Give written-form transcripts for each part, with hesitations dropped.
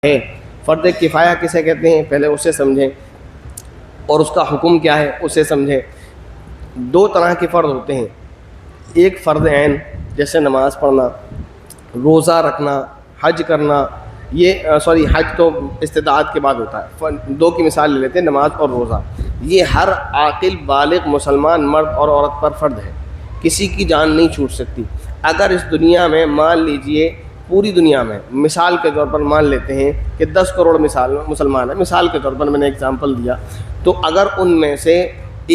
ہے۔ فرض کفایہ کسے کہتے ہیں پہلے اسے سمجھیں، اور اس کا حکم کیا ہے اسے سمجھیں۔ دو طرح کے فرض ہوتے ہیں، ایک فرض عین جیسے نماز پڑھنا، روزہ رکھنا، حج کرنا، یہ حج تو استطاعت کے بعد ہوتا ہے۔ دو کی مثال لے لیتے ہیں، نماز اور روزہ۔ یہ ہر عاقل بالغ مسلمان مرد اور عورت پر فرض ہے، کسی کی جان نہیں چھوٹ سکتی۔ اگر اس دنیا میں مان لیجئے، پوری دنیا میں مثال کے طور پر مان لیتے ہیں کہ 10 کروڑ مسلمان ہیں، مثال کے طور پر میں نے اگزامپل دیا، تو اگر ان میں سے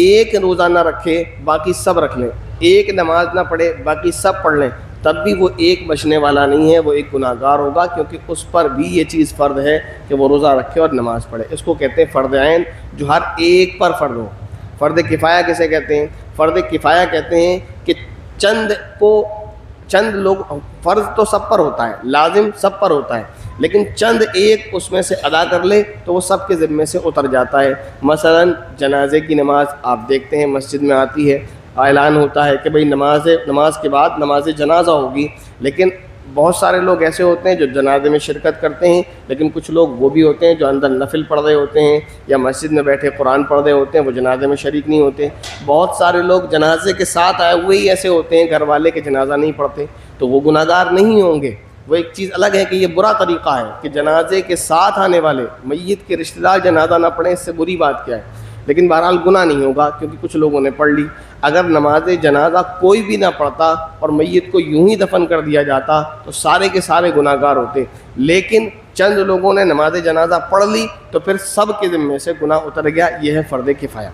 ایک روزہ نہ رکھے باقی سب رکھ لیں، ایک نماز نہ پڑھے باقی سب پڑھ لیں، تب بھی وہ ایک بچنے والا نہیں ہے، وہ ایک گناہ گار ہوگا، کیونکہ اس پر بھی یہ چیز فرض ہے کہ وہ روزہ رکھے اور نماز پڑھے۔ اس کو کہتے ہیں فرض عین، جو ہر ایک پر فرض ہو۔ فرض کفایہ کسے کہتے ہیں؟ فرض کفایہ کہتے ہیں کہ چند لوگ، فرض تو سب پر ہوتا ہے، لازم سب پر ہوتا ہے، لیکن چند ایک اس میں سے ادا کر لے تو وہ سب کے ذمے سے اتر جاتا ہے۔ مثلا جنازے کی نماز آپ دیکھتے ہیں مسجد میں آتی ہے، اعلان ہوتا ہے کہ بھئی نماز کے بعد نماز جنازہ ہوگی، لیکن بہت سارے لوگ ایسے ہوتے ہیں جو جنازے میں شرکت کرتے ہیں، لیکن کچھ لوگ وہ بھی ہوتے ہیں جو اندر نفل پڑھ رہے ہوتے ہیں یا مسجد میں بیٹھے قرآن پڑھ رہے ہوتے ہیں، وہ جنازے میں شریک نہیں ہوتے۔ بہت سارے لوگ جنازے کے ساتھ آئے ہوئے ہی ایسے ہوتے ہیں گھر والے کے جنازہ نہیں پڑھتے، تو وہ گناہ گار نہیں ہوں گے۔ وہ ایک چیز الگ ہے کہ یہ برا طریقہ ہے کہ جنازے کے ساتھ آنے والے میت کے رشتہ دار جنازہ نہ پڑھیں، اس سے بری بات کیا ہے، لیکن بہرحال گناہ نہیں ہوگا کیونکہ کچھ لوگوں نے پڑھ لی۔ اگر نماز جنازہ کوئی بھی نہ پڑھتا اور میت کو یوں ہی دفن کر دیا جاتا تو سارے کے سارے گناہ گار ہوتے، لیکن چند لوگوں نے نماز جنازہ پڑھ لی تو پھر سب کے ذمے سے گناہ اتر گیا۔ یہ ہے فرض کفایہ۔